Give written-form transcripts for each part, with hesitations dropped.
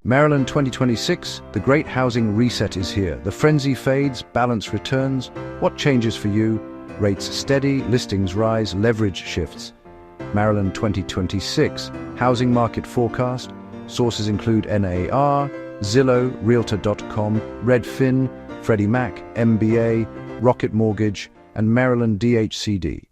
Maryland 2026, the great housing reset is here. The frenzy fades, balance returns. What changes for you? Rates steady, listings rise, leverage shifts. Maryland 2026, housing market forecast. Sources include NAR, Zillow, Realtor.com, Redfin, Freddie Mac, MBA, Rocket Mortgage, and Maryland DHCD.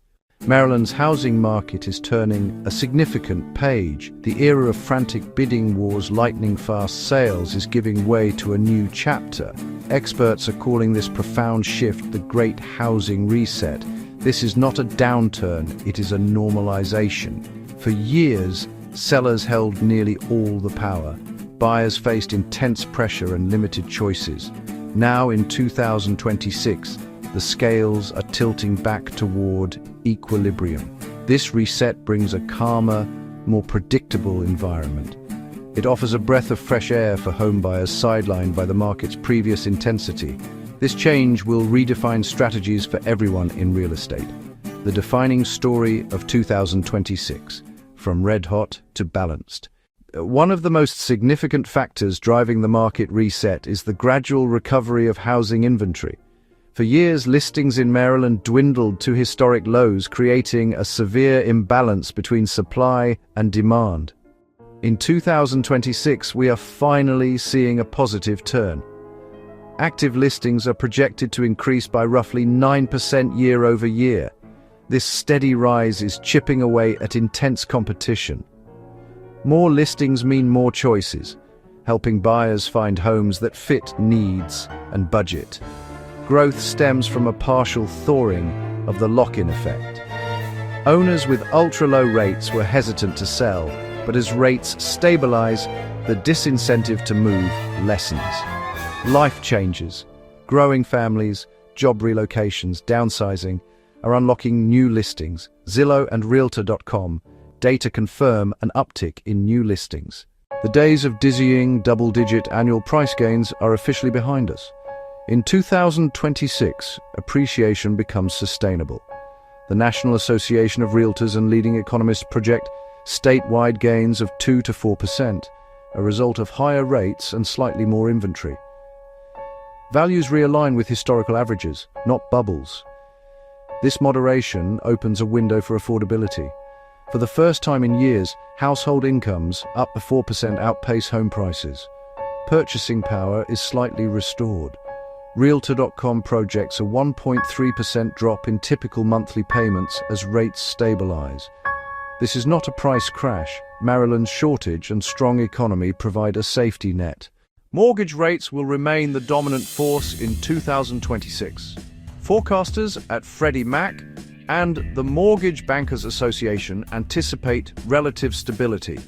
Maryland's housing market is turning a significant page. The era of frantic bidding wars, lightning-fast sales is giving way to a new chapter. Experts are calling this profound shift the Great Housing Reset. This is not a downturn, it is a normalization. For years, sellers held nearly all the power. Buyers faced intense pressure and limited choices. Now in 2026, the scales are tilting back toward equilibrium. This reset brings a calmer, more predictable environment. It offers a breath of fresh air for homebuyers sidelined by the market's previous intensity. This change will redefine strategies for everyone in real estate. The defining story of 2026, from red hot to balanced. One of the most significant factors driving the market reset is the gradual recovery of housing inventory. For years, listings in Maryland dwindled to historic lows, creating a severe imbalance between supply and demand. In 2026, we are finally seeing a positive turn. Active listings are projected to increase by roughly 9% year over year. This steady rise is chipping away at intense competition. More listings mean more choices, helping buyers find homes that fit needs and budget. Growth stems from a partial thawing of the lock-in effect. Owners with ultra-low rates were hesitant to sell, but as rates stabilize, the disincentive to move lessens. Life changes. Growing families, job relocations, downsizing are unlocking new listings. Zillow and Realtor.com data confirm an uptick in new listings. The days of dizzying double-digit annual price gains are officially behind us. In 2026, appreciation becomes sustainable. The National Association of Realtors and leading economists project statewide gains of 2 to 4%, a result of higher rates and slightly more inventory. Values realign with historical averages, not bubbles. This moderation opens a window for affordability. For the first time in years, household incomes, up to 4%, outpace home prices. Purchasing power is slightly restored. Realtor.com projects a 1.3% drop in typical monthly payments as rates stabilize. This is not a price crash. Maryland's shortage and strong economy provide a safety net. Mortgage rates will remain the dominant force in 2026. Forecasters at Freddie Mac and the Mortgage Bankers Association anticipate relative stability.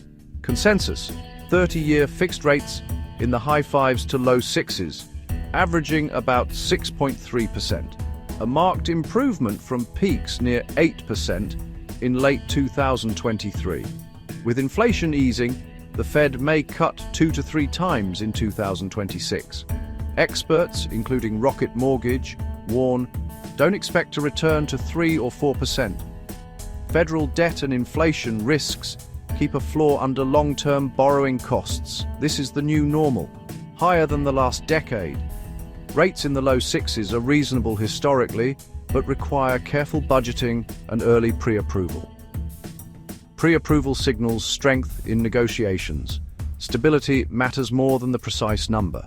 Consensus: 30-year fixed rates in the high 5s to low 6s, averaging about 6.3%, a marked improvement from peaks near 8% in late 2023. With inflation easing, the Fed may cut 2 to 3 times in 2026. Experts, including Rocket Mortgage, warn, don't expect to return to 3 or 4%. Federal debt and inflation risks keep a floor under long-term borrowing costs. This is the new normal, higher than the last decade. Rates in the low 6s are reasonable historically, but require careful budgeting and early pre-approval. Pre-approval signals strength in negotiations. Stability matters more than the precise number.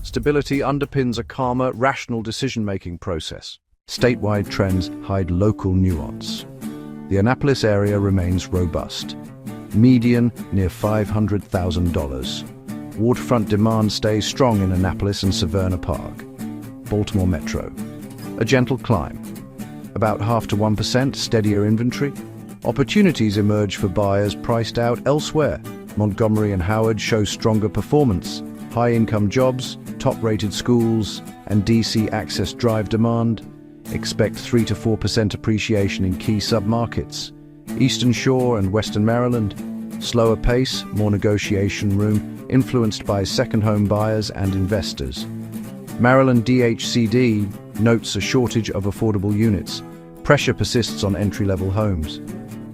Stability underpins a calmer, rational decision-making process. Statewide trends hide local nuance. The Annapolis area remains robust. Median near $500,000. Waterfront demand stays strong in Annapolis and Severna Park. Baltimore Metro. A gentle climb. About 0.5 to 1% steadier inventory. Opportunities emerge for buyers priced out elsewhere. Montgomery and Howard show stronger performance. High-income jobs, top-rated schools, and DC access drive demand. Expect 3 to 4% appreciation in key submarkets. Eastern Shore and Western Maryland. Slower pace, more negotiation room, influenced by second home buyers and investors. Maryland DHCD notes a shortage of affordable units. Pressure persists on entry-level homes.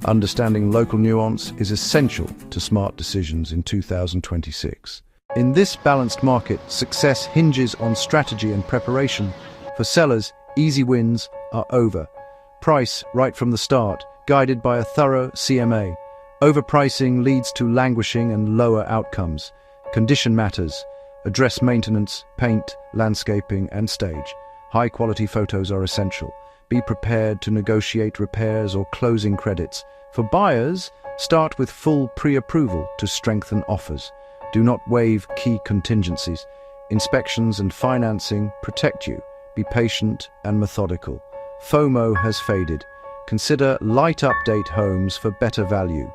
Understanding local nuance is essential to smart decisions in 2026. In this balanced market, success hinges on strategy and preparation. For sellers, easy wins are over. Price right from the start, guided by a thorough CMA. Overpricing leads to languishing and lower outcomes. Condition matters. Address maintenance, paint, landscaping, and stage. High-quality photos are essential. Be prepared to negotiate repairs or closing credits. For buyers, start with full pre-approval to strengthen offers. Do not waive key contingencies. Inspections and financing protect you. Be patient and methodical. FOMO has faded. Consider light update homes for better value.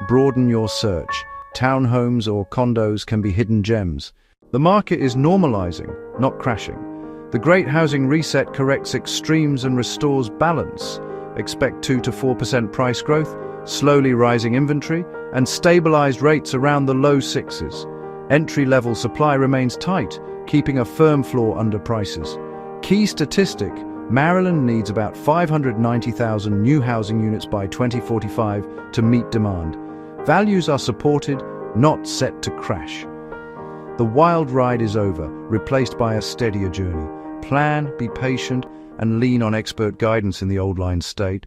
Broaden your search. Townhomes or condos can be hidden gems. The market is normalizing, not crashing. The Great Housing Reset corrects extremes and restores balance. Expect 2 to 4% price growth, slowly rising inventory, and stabilized rates around the low sixes. Entry-level supply remains tight, keeping a firm floor under prices. Key statistic: Maryland needs about 590,000 new housing units by 2045 to meet demand. Values are supported, not set to crash. The wild ride is over, replaced by a steadier journey. Plan, be patient, and lean on expert guidance in the old line state.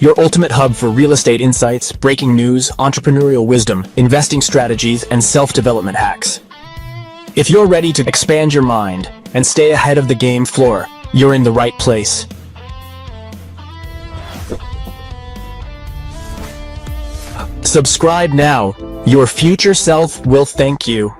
Your ultimate hub for real estate insights, breaking news, entrepreneurial wisdom, investing strategies, and self-development hacks. If you're ready to expand your mind and stay ahead of the game floor, you're in the right place. Subscribe now. Your future self will thank you.